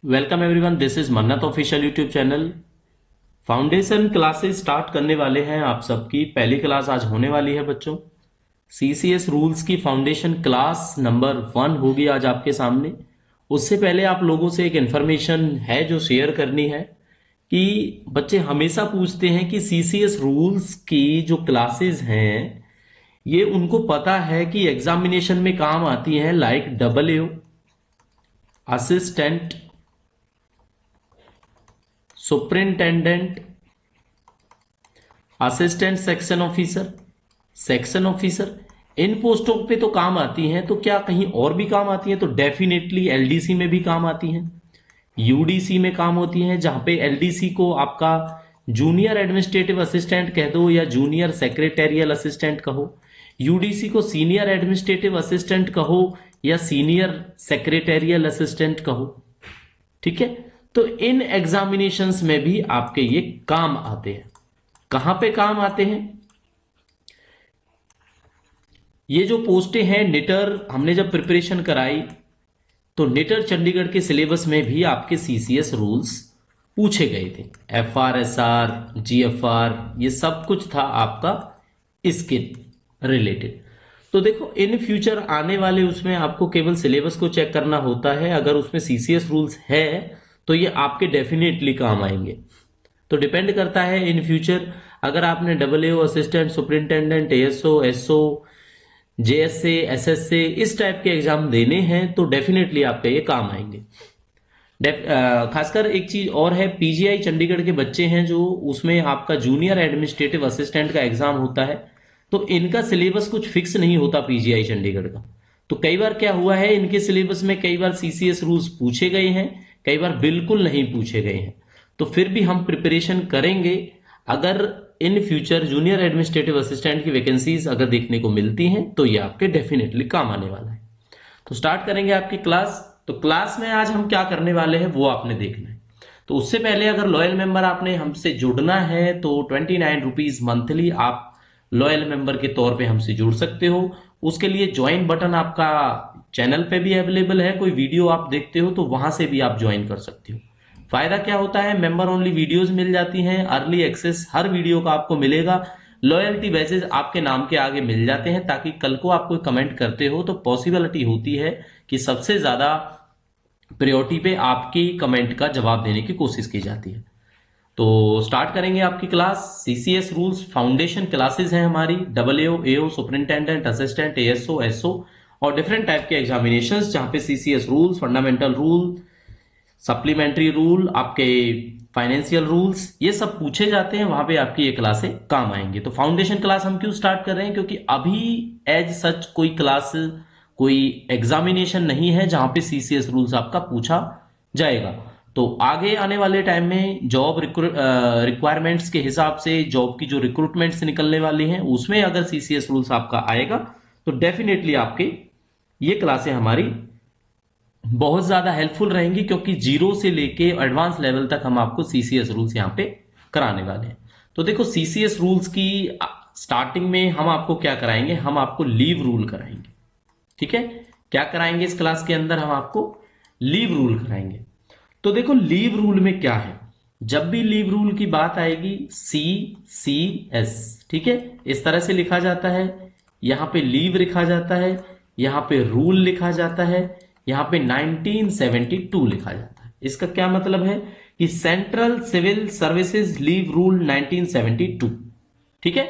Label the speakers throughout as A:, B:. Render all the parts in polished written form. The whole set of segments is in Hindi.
A: वेलकम एवरीवन, दिस इज मन्नत official YouTube channel. Foundation classes start करने वाले हैं। आप सबकी पहली क्लास आज होने वाली है बच्चों। सीसीएस रूल्स की फाउंडेशन क्लास नंबर 1 होगी आज आपके सामने। उससे पहले आप लोगों से एक इन्फॉर्मेशन है जो शेयर करनी है कि बच्चे हमेशा पूछते हैं कि सीसीएस रूल्स की जो क्लासेस हैं ये उनको पता है कि एग्जामिनेशन में काम आती हैं, लाइक डबल ए assistant, superintendent, assistant section officer. इन पोस्टों पे तो काम आती हैं, तो क्या कहीं और भी काम आती हैं? तो डेफिनेटली एलडीसी में भी काम आती हैं, यूडीसी में काम होती हैं, जहां पे एलडीसी को आपका जूनियर एडमिनिस्ट्रेटिव असिस्टेंट कह दो या जूनियर सेक्रेटेरियल असिस्टेंट कहो, यूडीसी को सीनियर एडमिनिस्ट्रेटिव असिस्टेंट कहो या सीनियर सेक्रेटेरियल असिस्टेंट कहो। ठीक है, तो इन एग्जामिनेशंस में भी आपके ये काम आते हैं। कहां पे काम आते हैं? ये जो पोस्टें हैं निटर, हमने जब प्रिपरेशन कराई तो निटर चंडीगढ़ के सिलेबस में भी आपके सीसीएस रूल्स पूछे गए थे। एफआरएसआर, जीएफआर, ये सब कुछ था आपका इसके रिलेटेड। तो देखो, इन फ्यूचर आने वाले उसमें आपको केवल सिलेबस को चेक करना होता है। अगर उसमें सीसीएस रूल्स है तो ये आपके डेफिनेटली काम आएंगे। तो डिपेंड करता है इन फ्यूचर, अगर आपने डबल ए assistant, superintendent, ASO, SO, JSA, SSA इस टाइप के एग्जाम देने हैं तो डेफिनेटली आपके ये काम आएंगे। खासकर एक चीज और है, पीजीआई चंडीगढ़ के बच्चे हैं जो उसमें आपका जूनियर एडमिनिस्ट्रेटिव असिस्टेंट का एग्जाम होता है, तो इनका सिलेबस कुछ फिक्स नहीं होता पीजीआई चंडीगढ़ का। तो कई बार क्या हुआ है, इनके सिलेबस में कई बार सीसीएस रूल्स पूछे गए हैं, कई बार बिल्कुल नहीं पूछे गए हैं। तो फिर भी हम प्रिपरेशन करेंगे। अगर in future junior administrative assistant की वैकेंसीज अगर देखने को मिलती हैं तो ये आपके डेफिनेटली काम आने वाला है। तो स्टार्ट करेंगे आपकी क्लास। तो क्लास में आज हम क्या करने वाले हैं वो आपने देखना है। तो उससे पहले अगर लॉयल मेंबर आपने हमसे जुड़ना है तो 29 रुपीज मंथली आप लॉयल मेंबर के तौर पे हमसे जुड़ सकते हो। उसके लिए ज्वाइन बटन आपका चैनल पे भी अवेलेबल है, कोई वीडियो आप देखते हो तो वहां से भी आप ज्वाइन कर सकते हो। फायदा क्या होता है, मेंबर ओनली वीडियोस मिल जाती हैं, अर्ली एक्सेस हर वीडियो का आपको मिलेगा, लॉयल्टी बैचेस आपके नाम के आगे मिल जाते हैं, ताकि कल को आप कोई कमेंट करते हो तो पॉसिबिलिटी होती है कि सबसे ज्यादा प्रायोरिटी पे आपकी कमेंट का जवाब देने की कोशिश की जाती है। तो स्टार्ट करेंगे आपकी class. CCS rules foundation classes हैं हमारी, डबल एओ, सुपरिंटेंडेंट, असिस्टेंट, एएसओ, एसओ और डिफरेंट टाइप के एग्जामिनेशंस, जहां पे CCS rules, fundamental rule, supplementary rule, आपके फाइनेंशियल रूल्स, ये सब पूछे जाते हैं। वहां पे आपकी ये क्लासें काम आएंगी। तो फाउंडेशन क्लास हम क्यों स्टार्ट कर रहे हैं? क्योंकि अभी एज सच कोई क्लास, कोई एग्जामिनेशन नहीं है जहां पे सीसीएस रूल्स आपका पूछा जाएगा। तो आगे आने वाले टाइम में जॉब रिक्वायरमेंट्स के हिसाब से जॉब की जो रिक्रूटमेंट्स निकलने वाली हैं उसमें अगर सीसीएस रूल्स आपका आएगा तो डेफिनेटली आपके ये क्लासें हमारी बहुत ज्यादा हेल्पफुल रहेंगी, क्योंकि जीरो से लेके एडवांस लेवल तक हम आपको सीसीएस रूल्स यहाँ पे कराने वाले हैं। तो देखो, सीसीएस रूल्स की स्टार्टिंग में हम आपको क्या कराएंगे, हम आपको लीव रूल कराएंगे। ठीक है, क्या कराएंगे इस क्लास के अंदर? हम आपको लीव रूल कराएंगे। तो देखो, लीव रूल में क्या है, जब भी लीव रूल की बात आएगी CCS, ठीक है, इस तरह से लिखा जाता है। यहां पे लीव लिखा जाता है, यहां पे रूल लिखा जाता है, यहां पे 1972 लिखा जाता है। इसका क्या मतलब है कि central civil services leave rule 1972। ठीक है,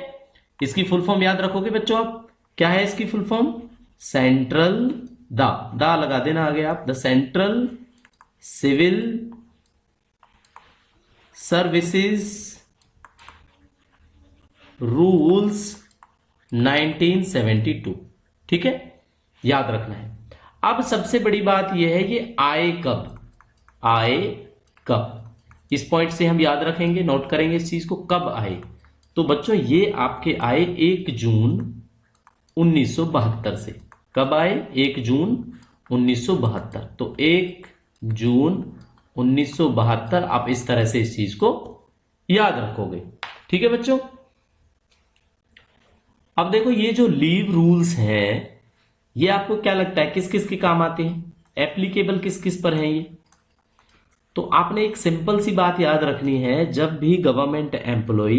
A: इसकी फुल फॉर्म याद रखोगे बच्चों आप? क्या है इसकी फुल फॉर्म? सेंट्रल, दा लगा देना आगे आप, the central civil services rules 1972। ठीक है, याद रखना है। अब सबसे बड़ी बात यह है, ये आए कब? आए कब? इस पॉइंट से हम याद रखेंगे, नोट करेंगे इस चीज को, कब आए। तो बच्चों ये आपके आए 1 जून 1972 से। कब आए? 1 जून 1972। तो 1 जून 1972 आप इस तरह से इस चीज को याद रखोगे। ठीक है बच्चों, अब देखो ये जो लीव रूल्स हैं ये आपको क्या लगता है किस किस के काम आते हैं? एप्लीकेबल किस किस पर हैं ये? तो आपने एक सिंपल सी बात याद रखनी है, जब भी गवर्नमेंट एम्प्लॉय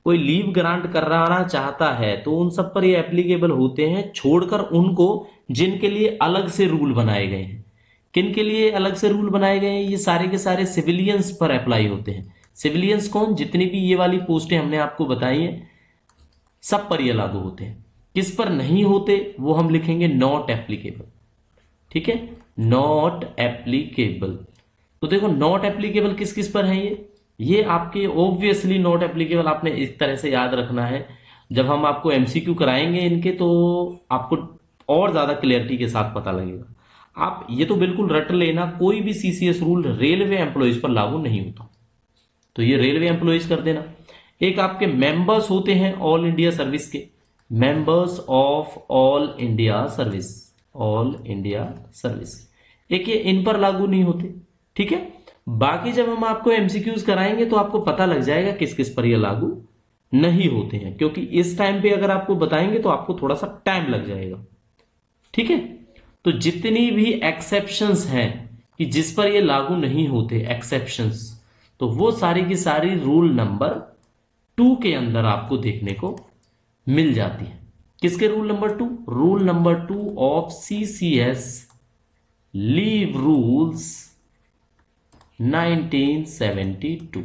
A: कोई लीव ग्रांट कराना चाहता है तो उन सब पर ये एप्लीकेबल होते हैं, छोड़कर उनको जिनके लिए अलग से रूल बनाए गए हैं। किन के लिए अलग से रूल बनाए गए हैं? ये सारे के सारे सिविलियंस पर अप्लाई होते हैं। सिविलियंस कौन? जितनी भी ये वाली पोस्टें हमने आपको बताई हैं सब पर ये लागू होते हैं। किस पर नहीं होते वो हम लिखेंगे नॉट एप्लीकेबल। ठीक है, नॉट एप्लीकेबल। तो देखो नॉट एप्लीकेबल किस किस पर है ये आपके ऑब्वियसली नॉट एप्लीकेबल आपने इस तरह से याद रखना है। जब हम आपको एमसीक्यू कराएंगे इनके तो आपको और ज्यादा क्लियरिटी के साथ पता लगेगा। आप ये तो बिल्कुल रट लेना, कोई भी सीसीएस रूल रेलवे एम्प्लॉयज पर लागू नहीं होता, तो ये रेलवे एम्प्लॉयज कर देना। एक आपके मेंबर्स होते हैं ऑल इंडिया सर्विस के, members of all India service, all India service, एक ये इन पर लागू नहीं होते। ठीक है, बाकी जब हम आपको एमसीक्यूज कराएंगे तो आपको पता लग जाएगा किस किस पर ये लागू नहीं होते हैं, क्योंकि इस टाइम पे अगर आपको बताएंगे तो आपको थोड़ा सा टाइम लग जाएगा। ठीक है, तो जितनी भी एक्सेप्शंस हैं कि जिस पर ये लागू नहीं होते एक्सेप्शंस, तो वो सारी की सारी रूल नंबर 2 के अंदर आपको देखने को मिल जाती है। किसके rule number 2? Rule number 2 of CCS leave rules 1972।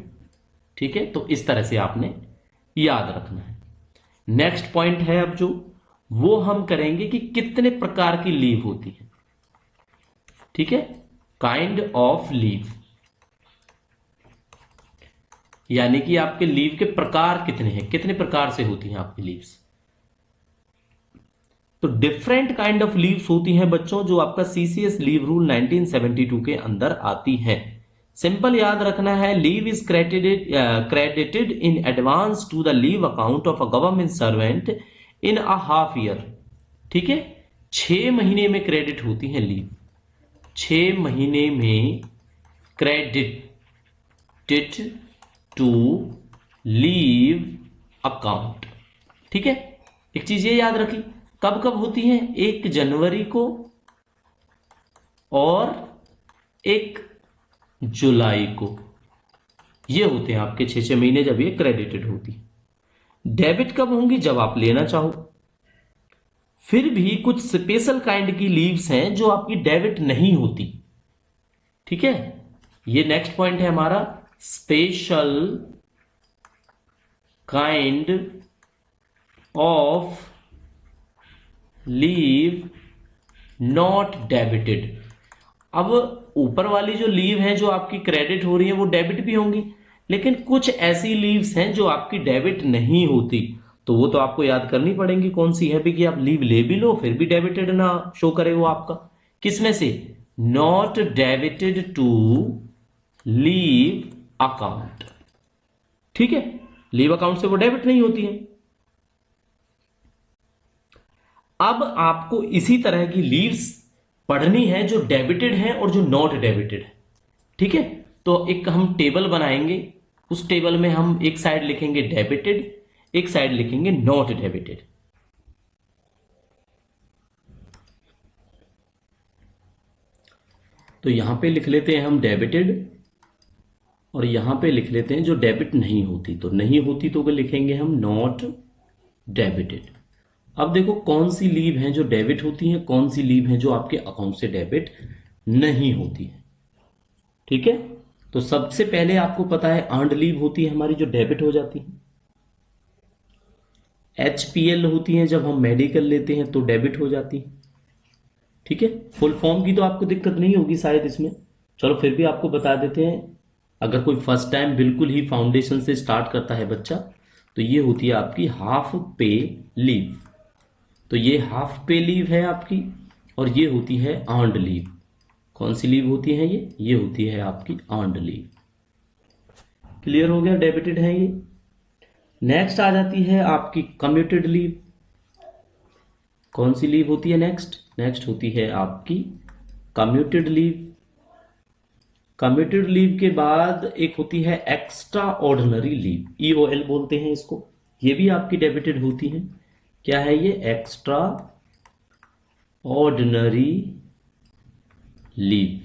A: ठीक है, तो इस तरह से आपने याद रखना है। नेक्स्ट पॉइंट है अब जो वो हम करेंगे कि कितने प्रकार की लीव होती है। ठीक है, काइंड ऑफ लीव, यानी कि आपके लीव के प्रकार कितने हैं, कितने प्रकार से होती हैं आपकी लीव्स। तो डिफरेंट काइंड ऑफ लीव्स होती हैं बच्चों, जो आपका सीसीएस लीव रूल 1972 के अंदर आती है। सिंपल याद रखना है, leave is credited in advance to the leave account of a government servant in a half year. ठीक है, 6 महीने में क्रेडिट होती है लीव, 6 महीने में क्रेडिटेड टू लीव अकाउंट। ठीक है, एक चीज ये याद रखी, कब कब होती है? 1 जनवरी को और 1 जुलाई को, ये होते हैं आपके 6 महीने जब ये क्रेडिटेड होती है। डेबिट कब होंगी? जब आप लेना चाहो। फिर भी कुछ स्पेशल काइंड की लीव्स हैं जो आपकी डेबिट नहीं होती। ठीक है, ये नेक्स्ट पॉइंट है हमारा, special kind of leave not debited. अब ऊपर वाली जो लीव है जो आपकी क्रेडिट हो रही है वो डेबिट भी होंगी, लेकिन कुछ ऐसी लीव्स हैं जो आपकी डेबिट नहीं होती, तो वो तो आपको याद करनी पड़ेंगी। कौन सी है भी कि आप लीव ले भी लो फिर भी डेबिटेड ना शो करे वो आपका। किसमें से? Not debited to leave account. ठीक है, लीव अकाउंट से वो डेबिट नहीं होती है। अब आपको इसी तरह की लीव्स पढ़नी है जो डेबिटेड है और जो नॉट डेबिटेड है। ठीक है, तो एक हम टेबल बनाएंगे, उस टेबल में हम एक साइड लिखेंगे डेबिटेड, एक साइड लिखेंगे नॉट डेबिटेड। तो यहां पे लिख लेते हैं हम डेबिटेड और यहां पे लिख लेते हैं जो डेबिट नहीं होती, तो नहीं होती तो लिखेंगे हम नॉट डेबिटेड। अब देखो कौन सी लीव है जो डेबिट होती है, कौन सी लीव है जो आपके अकाउंट से डेबिट नहीं होती है। ठीक है, तो सबसे पहले आपको पता है अर्नड लीव होती है हमारी जो डेबिट हो जाती है। एचपीएल होती है जब हम मेडिकल लेते हैं तो डेबिट हो जाती है। ठीक है, फुल फॉर्म की तो आपको दिक्कत नहीं होगी शायद इसमें, चलो फिर भी आपको बता देते हैं। अगर कोई फर्स्ट टाइम बिल्कुल ही फाउंडेशन से स्टार्ट करता है बच्चा, तो ये होती है आपकी हाफ पे लीव। तो ये हाफ पे लीव है आपकी, और ये होती है अर्नड लीव। कौन सी लीव होती है ये होती है आपकी अर्नड लीव। क्लियर हो गया, डेबिटेड है ये। नेक्स्ट आ जाती है आपकी कम्यूटेड लीव। कौन सी लीव होती है नेक्स्ट? नेक्स्ट होती है आपकी कम्यूटेड लीव। कम्यूटेड लीव के बाद एक होती है एक्स्ट्रा ऑर्डिनरी लीव, ईओएल बोलते हैं इसको, ये भी आपकी डेबिटेड होती है। क्या है ये? Extra ordinary leave.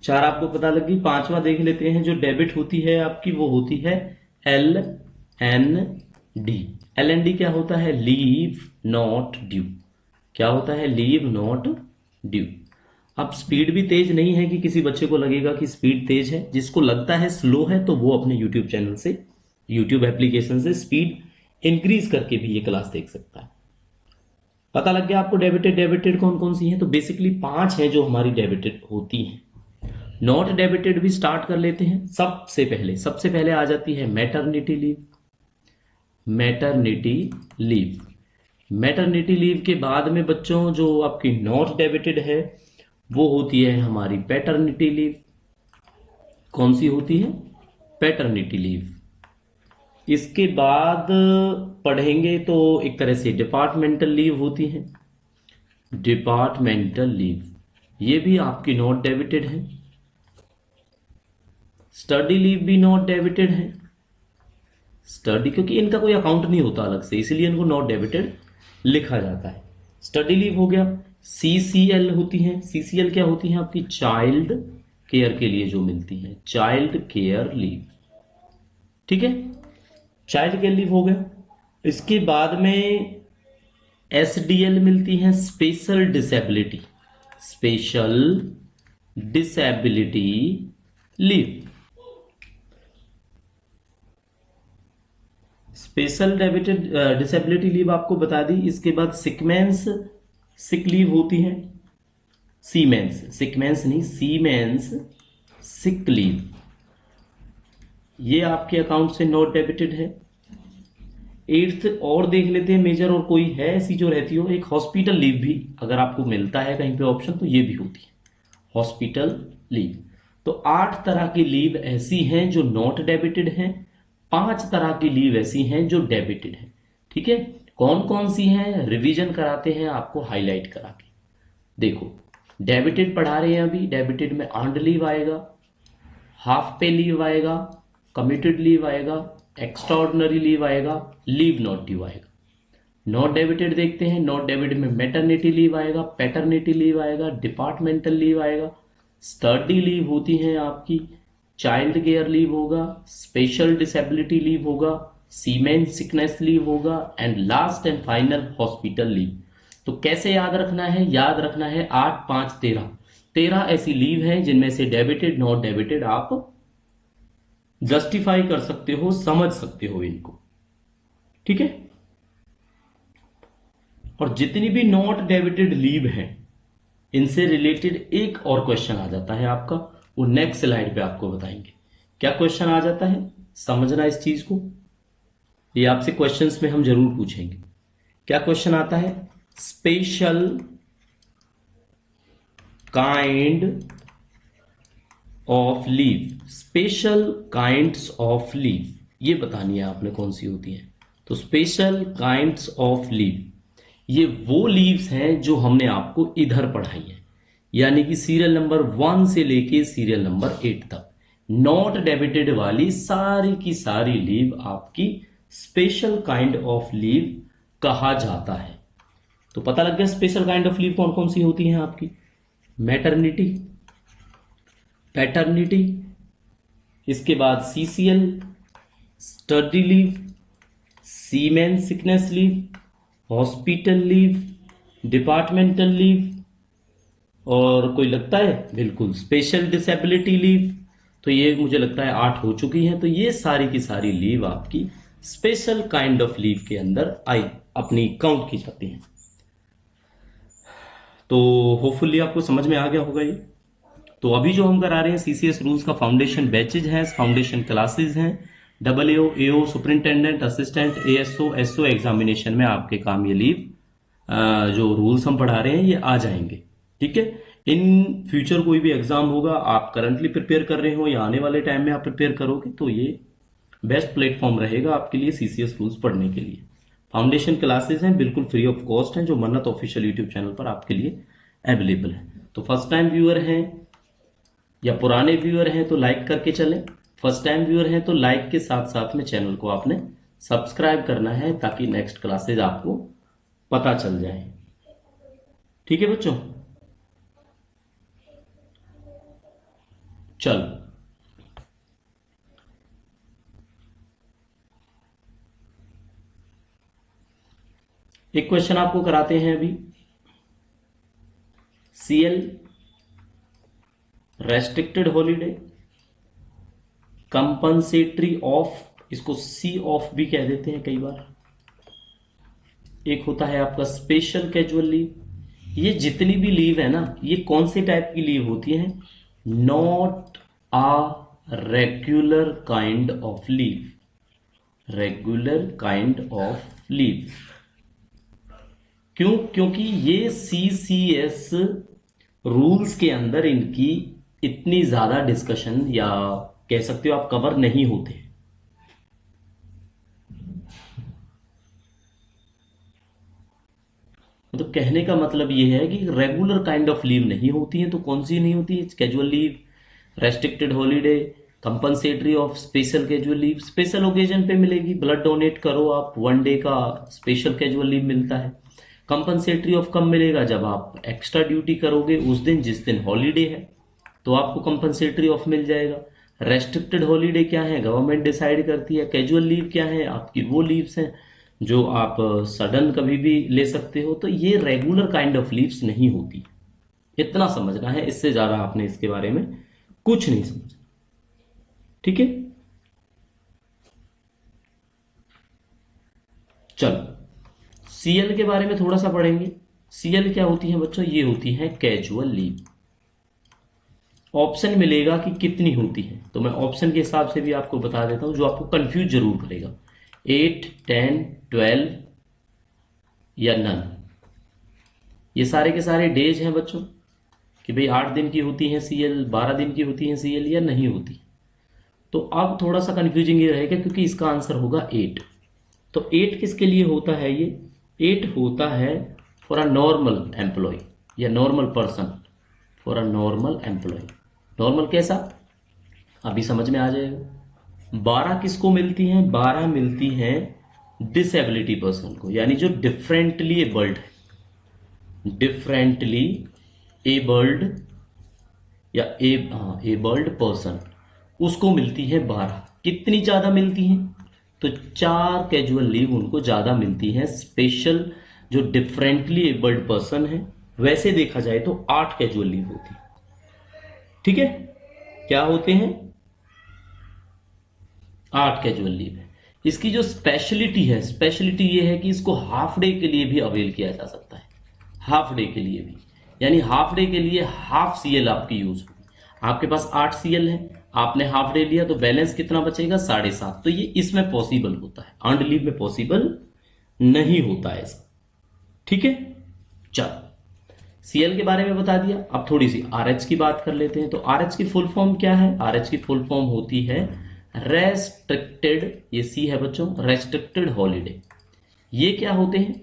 A: 4 आपको पता लगी। 5वां देख लेते हैं, जो डेबिट होती है आपकी वो होती है LND। LND क्या होता है? Leave not due. क्या होता है? Leave not due. अब स्पीड भी तेज नहीं है कि किसी बच्चे को लगेगा कि स्पीड तेज है। जिसको लगता है स्लो है तो वो अपने यूट्यूब चैनल से, यूट्यूब एप्लीकेशन से स्पीड इंक्रीज करके भी ये क्लास देख सकता है। पता लग गया आपको डेबिटेड कौन कौन सी है? तो बेसिकली 5 है जो हमारी डेबिटेड होती हैं। नॉट डेबिटेड भी स्टार्ट कर लेते हैं। सबसे पहले आ जाती है maternity leave. Maternity leave. Maternity leave के बाद में बच्चों जो आपकी नॉट डेबिटेड है वो होती है हमारी पैटर्निटी लीव। कौन सी होती है? Paternity leave. इसके बाद पढ़ेंगे तो एक तरह से डिपार्टमेंटल लीव होती है। डिपार्टमेंटल लीव ये भी आपकी नॉट डेबिटेड है। स्टडी लीव भी नॉट डेबिटेड है। स्टडी, क्योंकि इनका कोई अकाउंट नहीं होता अलग से, इसलिए इनको नॉट डेबिटेड लिखा जाता है। स्टडी लीव हो गया। CCL होती है। CCL क्या होती है? आपकी चाइल्ड केयर के लिए जो मिलती है, चाइल्ड केयर लीव। ठीक है, चाइल्ड केयर लीव हो गया। इसके बाद में SDL मिलती है, special disability. Special disability leave. Special disability leave आपको बता दी। इसके बाद सिकमेंस सिक लीव होती है। सिकमेंस नहीं, सीमेंस सिक लीव। ये आपके अकाउंट से नॉट डेबिटेड है। 8th और देख लेते हैं मेजर, और कोई है ऐसी जो रहती हो? एक हॉस्पिटल लीव भी अगर आपको मिलता है कहीं पे ऑप्शन तो ये भी होती है, हॉस्पिटल लीव। तो 8 तरह की लीव ऐसी हैं जो नॉट डेबिटेड हैं, 5 तरह की लीव ऐसी हैं जो डेबिटेड हैं। ठीक है, कौन कौन सी हैं रिवीजन कराते हैं आपको हाईलाइट करा के। देखो, डेबिटेड पढ़ा रहे हैं अभी। डेबिटेड में अर्न्ड लीव आएगा, हाफ पे लीव आएगा, कमिटेड लीव आएगा, एक्स्ट्राऑर्डिनरी लीव आएगा, लीव नॉट ड्यू आएगा। नॉट डेबिटेड देखते हैं। नॉट डेबिटेड में मैटरनिटी लीव आएगा, पैटर्निटी लीव आएगा, डिपार्टमेंटल लीव आएगा, स्टडी लीव होती है आपकी, चाइल्ड केयर लीव होगा, स्पेशल डिसेबिलिटी लीव होगा, सीमेन सिकनेस लीव होगा, and last and final hospital leave. तो कैसे याद रखना है? याद रखना है 8, 5, 13। 13 ऐसी लीव हैं जिनमें से डेबिटेड नॉट डेबिटेड आप जस्टिफाई कर सकते हो, समझ सकते हो इनको। ठीक है, और जितनी भी नॉट डेबिटेड लीव हैं इनसे रिलेटेड एक और क्वेश्चन आ जाता है आपका, वो नेक्स्ट स्लाइड पे आपको बताएंगे। क्या क्वेश्चन आ जाता है, समझना इस चीज को। ये आपसे क्वेश्चंस में हम जरूर पूछेंगे। क्या क्वेश्चन आता है? Special kind of leave. Special kinds of leave ये बतानी है आपने कौन सी होती है। तो स्पेशल काइंड्स ऑफ लीव ये वो लीव्स हैं जो हमने आपको इधर पढ़ाई है, यानी कि सीरियल नंबर 1 से लेके सीरियल नंबर 8 तक नॉट डेबिटेड वाली सारी की सारी लीव आपकी स्पेशल काइंड ऑफ लीव कहा जाता है। तो पता लग गया स्पेशल काइंड ऑफ लीव कौन कौन सी होती हैं आपकी। मैटरनिटी, पैटर्निटी, इसके बाद CCL study leave, seamen sickness leave, hospital leave, departmental leave, और कोई लगता है? बिल्कुल, स्पेशल डिसेबिलिटी लीव। तो ये मुझे लगता है 8 हो चुकी हैं। तो ये सारी की सारी लीव आपकी स्पेशल काइंड ऑफ लीव के अंदर आई अपनी काउंट की जाती हैं। तो होपफुली आपको समझ में आ गया होगा ये। तो अभी जो हम करा रहे हैं CCS रूल्स का फाउंडेशन बैचेज हैं, फाउंडेशन क्लासेज हैं। AO, AO, superintendent, assistant, ASO, SO examination में आपके काम ये लीव जो रूल्स हम पढ़ा रहे हैं ये आ जाएंगे। ठीक है, इन फ्यूचर कोई भी एग्जाम होगा, आप करंटली प्रिपेयर कर रहे हो या आने वाले टाइम में आप प्रिपेयर करोगे, तो ये बेस्ट प्लेटफॉर्म रहेगा आपके लिए CCS रूल्स पढ़ने के लिए। फाउंडेशन क्लासेस हैं, बिल्कुल फ्री ऑफ कॉस्ट हैं, जो मन्नत ऑफिशियल यूट्यूब चैनल पर आपके लिए अवेलेबल है। तो फर्स्ट टाइम व्यूअर हैं या पुराने व्यूअर हैं तो लाइक करके चलें। फर्स्ट टाइम व्यूअर हैं तो लाइक के साथ साथ में चैनल को आपने सब्सक्राइब करना है ताकि नेक्स्ट क्लासेज आपको पता चल जाए। ठीक है बच्चों। चलो, एक क्वेश्चन आपको कराते हैं अभी। CL restricted holiday, compensatory off, इसको सी ऑफ भी कह देते हैं कई बार, एक होता है आपका स्पेशल कैजुअल लीव। ये जितनी भी लीव है ना, ये कौन से टाइप की लीव होती है? Not a regular kind of leave, regular kind of leave. क्यों? क्योंकि ये सीसीएस रूल्स के अंदर इनकी इतनी ज्यादा डिस्कशन या कह सकते हो आप कवर नहीं होते। मतलब कहने का मतलब ये है कि रेगुलर काइंड ऑफ लीव नहीं होती है। तो कौन सी नहीं होती है? Casual leave, restricted holiday, compensatory of special casual leave. Special occasion पे मिलेगी, ब्लड डोनेट करो आप, 1 डे का स्पेशल कैजुअल लीव मिलता है। कंपनसेटरी ऑफ कब मिलेगा? जब आप एक्स्ट्रा ड्यूटी करोगे उस दिन, जिस दिन हॉलीडे है, तो आपको कंपनसेटरी ऑफ मिल जाएगा। रेस्ट्रिक्टेड हॉलीडे क्या है? गवर्नमेंट डिसाइड करती है। कैजुअल लीव क्या है? आपकी वो लीव्स हैं जो आप सडन कभी भी ले सकते हो। तो ये रेगुलर काइंड ऑफ लीव्स नहीं होती। इतना समझना है, इससे ज्यादा आपने इसके बारे में कुछ नहीं समझना। ठीक है, चलो सीएल के बारे में थोड़ा सा पढ़ेंगे। सीएल क्या होती है बच्चों? ये होती है कैजुअल लीव। ऑप्शन मिलेगा कि कितनी होती है, तो मैं ऑप्शन के हिसाब से भी आपको बता देता हूं जो आपको कंफ्यूज जरूर करेगा। 8, 10, 12 या नन। ये सारे के सारे डेज हैं बच्चों कि भाई 8 दिन की होती है सीएल, 12 दिन की होती है सीएल या नहीं होती। तो अब थोड़ा सा कंफ्यूजिंग ये रहेगा क्योंकि इसका आंसर होगा 8। तो 8 किसके लिए होता है? ये 8 होता है फॉर अ नॉर्मल एम्प्लॉय या normal person, for a normal employee. Normal कैसा? अभी समझ में आ जाएगा। 12 किसको मिलती हैं? 12 मिलती हैं डिसेबिलिटी पर्सन को, यानी जो डिफरेंटली एबल्ड है, डिफरेंटली एबल्ड या एबल्ड पर्सन, उसको मिलती है 12। कितनी ज्यादा मिलती हैं? तो 4 कैजुअल लीव उनको ज्यादा मिलती है। स्पेशल जो डिफरेंटली एबल्ड पर्सन है, वैसे देखा जाए तो 8 कैजुअल लीव होती है। ठीक है, क्या होते हैं? 8 कैजुअल लीव है। इसकी जो स्पेशलिटी है, स्पेशलिटी ये है कि इसको हाफ डे के लिए भी अवेल किया जा सकता है। हाफ डे के लिए भी, यानी हाफ डे के लिए हाफ सीएल आपकी यूज होगी। आपके पास 8 सीएल है, आपने हाफ डे लिया तो बैलेंस कितना बचेगा? 7.5। तो ये इसमें पॉसिबल होता है, अर्नड लीव में पॉसिबल नहीं होता है ऐसा। ठीक है, चलो सीएल के बारे में बता दिया। अब थोड़ी सी आरएच की बात कर लेते हैं। तो आरएच की फुल फॉर्म क्या है? आरएच की फुल फॉर्म होती है रेस्ट्रिक्टेड, ये सी है बच्चों, रेस्ट्रिक्टेड हॉलीडे। ये क्या होते हैं?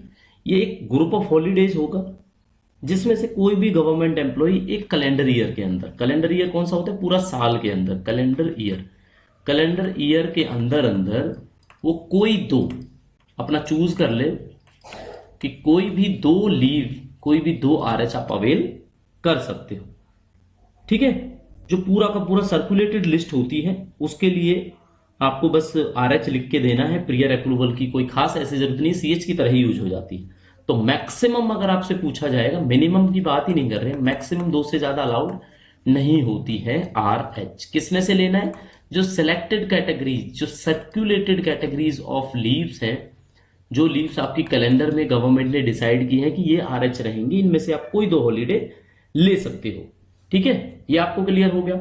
A: ये एक ग्रुप ऑफ हॉलीडेज होगा जिसमें से कोई भी गवर्नमेंट एम्प्लॉय एक कैलेंडर ईयर के अंदर, कैलेंडर ईयर कौन सा होता है? पूरा साल के अंदर कैलेंडर ईयर, कैलेंडर ईयर के अंदर अंदर वो कोई दो अपना चूज कर ले कि कोई भी 2 लीव, कोई भी 2 आरएच आप अवेल कर सकते हो। ठीक है, जो पूरा का पूरा सर्कुलेटेड लिस्ट होती है उसके लिए आपको बस आरएच लिख के देना है। प्रियर अप्रूवल की कोई खास ऐसी जरूरत नहीं, सीएच की तरह ही यूज हो जाती है। तो मैक्सिमम अगर आपसे पूछा जाएगा, मिनिमम की बात ही नहीं कर रहे हैं, मैक्सिमम 2 से ज्यादा अलाउड नहीं होती है आरएच। किसमें से लेना है? जो सिलेक्टेड कैटेगरीज, जो सर्कुलेटेड कैटेगरीज ऑफ लीव्स हैं, जो लीव्स आपकी कैलेंडर में गवर्नमेंट ने डिसाइड की है कि ये आरएच रहेंगी, इनमें से आप कोई 2 हॉलीडे ले सकते हो। ठीक है, ये आपको क्लियर हो गया।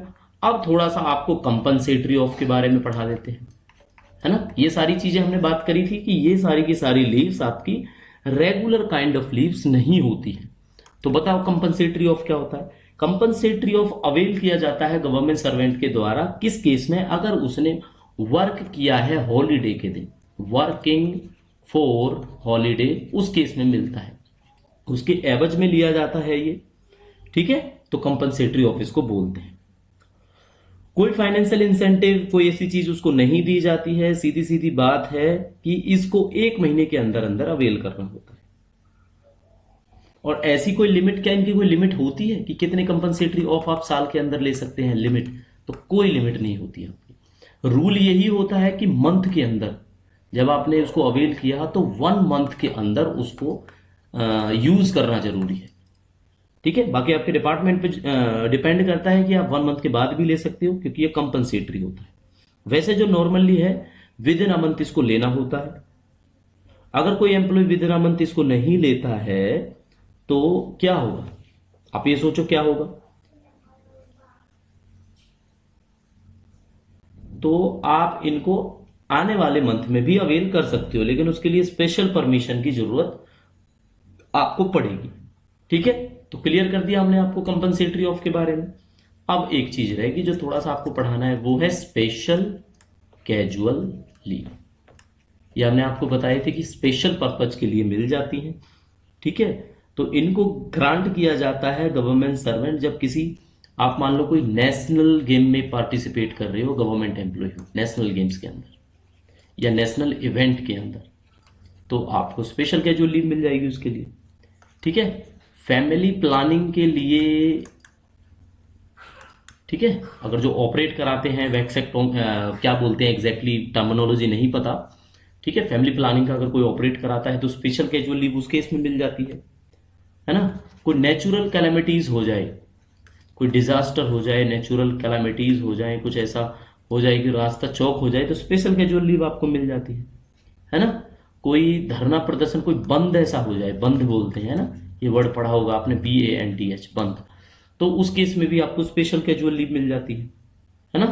A: अब थोड़ा सा आपको कंपनसेटरी ऑफ के बारे में पढ़ा देते हैं, है ना। ये सारी चीजें हमने बात करी थी कि ये सारी की सारी लीव्स आपकी रेगुलर काइंड ऑफ लीव्स नहीं होती है। तो बताओ कंपनसेटरी ऑफ क्या होता है? कंपनसेटरी ऑफ अवेल किया जाता है गवर्नमेंट सर्वेंट के द्वारा किस केस में? अगर उसने वर्क किया है हॉलीडे के दिन, वर्किंग फॉर हॉलीडे, उस केस में मिलता है, उसके एवज में लिया जाता है ये। ठीक है, तो कंपनसेटरी ऑफ इसको बोलते हैं। कोई फाइनेंशियल इंसेंटिव, कोई ऐसी चीज उसको नहीं दी जाती है। सीधी सीधी बात है कि इसको 1 महीने के अंदर अंदर अवेल करना होता है। और ऐसी कोई लिमिट, क्या इनकी कोई लिमिट होती है कि कितने कंपनसेटरी ऑफ आप साल के अंदर ले सकते हैं? लिमिट तो कोई लिमिट नहीं होती आपकी। रूल यही होता है कि मंथ के अंदर जब आपने उसको अवेल किया तो 1 मंथ के अंदर उसको यूज करना जरूरी है। ठीक है, बाकी आपके डिपार्टमेंट पे डिपेंड करता है कि आप 1 मंथ के बाद भी ले सकते हो, क्योंकि ये कंपनसेटरी होता है। वैसे जो नॉर्मली है विद इन अ मंथ इसको लेना होता है। अगर कोई employee within a month इसको नहीं लेता है तो क्या होगा, आप ये सोचो क्या होगा। तो आप इनको आने वाले मंथ में भी अवेल कर सकते हो, लेकिन उसके लिए स्पेशल परमिशन की जरूरत आपको पड़ेगी। ठीक है, तो क्लियर कर दिया हमने आपको कंपनसेटरी ऑफ के बारे में। अब एक चीज रहेगी जो थोड़ा सा आपको पढ़ाना है, वो है स्पेशल कैजुअल लीव। ये हमने आपको बताए थे कि स्पेशल पर्पज के लिए मिल जाती हैं। ठीक है, तो इनको ग्रांट किया जाता है गवर्नमेंट सर्वेंट जब किसी, आप मान लो कोई नेशनल गेम में पार्टिसिपेट कर रहे हो, गवर्नमेंट एम्प्लॉय हो नेशनल गेम्स के अंदर या नेशनल इवेंट के अंदर, तो आपको स्पेशल कैजुअल लीव मिल जाएगी उसके लिए। ठीक है, फैमिली प्लानिंग के लिए, ठीक है, अगर जो ऑपरेट कराते हैं वैक्सेक्टोम, क्या बोलते हैं एग्जैक्टली टर्मिनोलॉजी नहीं पता। ठीक है, फैमिली प्लानिंग का अगर कोई ऑपरेट कराता है तो स्पेशल कैजुअल लीव उस केस में मिल जाती है ना। कोई नेचुरल कैलेमिटीज हो जाए, कोई डिजास्टर हो जाए, नेचुरल कैलामिटीज हो जाए, कुछ ऐसा हो जाए कि रास्ता चौक हो जाए, तो स्पेशल कैजुअल लीव आपको मिल जाती है ना। कोई धरना प्रदर्शन, कोई बंद ऐसा हो जाए, बंद बोलते हैं ना, ये वर्ड पढ़ा होगा आपने, BANDH, बंद, तो उस केस में भी आपको स्पेशल कैजुअल लीव मिल जाती है ना।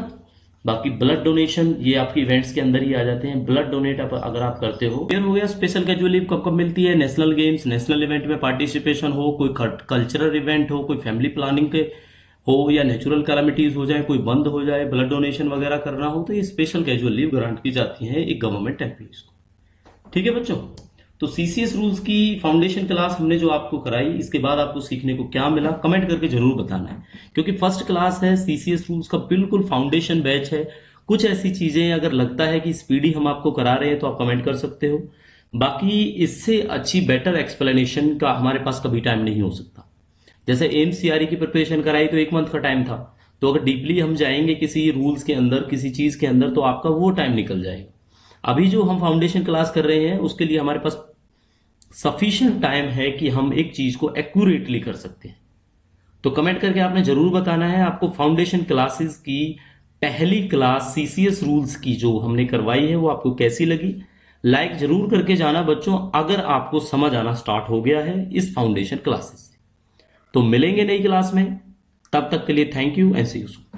A: बाकी ब्लड डोनेशन ये आपके इवेंट्स के अंदर ही आ जाते हैं। ब्लड डोनेट अगर आप करते हो, फिर हो गया स्पेशल कैजुअल लीव कब कब मिलती है, नेशनल गेम्स, नेशनल इवेंट में पार्टिसिपेशन हो, कोई कल्चरल इवेंट हो, कोई फैमिली प्लानिंग के हो, या नेचुरल कैलामिटीज हो जाए, कोई बंद हो जाए, ब्लड डोनेशन वगैरह करना हो, तो ये स्पेशल कैजुअल लीव ग्रांट की जाती है एक गवर्नमेंट एम्प्लॉइज को। ठीक है बच्चों, तो CCS रूल्स की फाउंडेशन क्लास हमने जो आपको कराई, इसके बाद आपको सीखने को क्या मिला कमेंट करके जरूर बताना है, क्योंकि फर्स्ट क्लास है, CCS रूल्स का बिल्कुल फाउंडेशन बैच है। कुछ ऐसी चीजें अगर लगता है कि स्पीडी हम आपको करा रहे हैं तो आप कमेंट कर सकते हो। बाकी इससे अच्छी बेटर एक्सप्लेनेशन का हमारे पास कभी टाइम नहीं हो सकता। जैसे एम्स CRE की प्रिपरेशन कराई तो 1 मंथ का टाइम था, तो अगर डीपली हम जाएंगे किसी रूल्स के अंदर, किसी चीज के अंदर, तो आपका वो टाइम निकल जाएगा। अभी जो हम फाउंडेशन क्लास कर रहे हैं उसके लिए हमारे पास सफिशिएंट टाइम है कि हम एक चीज को एक्यूरेटली कर सकते हैं। तो कमेंट करके आपने जरूर बताना है आपको फाउंडेशन क्लासेस की पहली क्लास CCS रूल्स की जो हमने करवाई है वो आपको कैसी लगी। लाइक जरूर करके जाना बच्चों अगर आपको समझ आना स्टार्ट हो गया है इस फाउंडेशन क्लासेस से। तो मिलेंगे नई क्लास में, तब तक के लिए thank you and see you soon.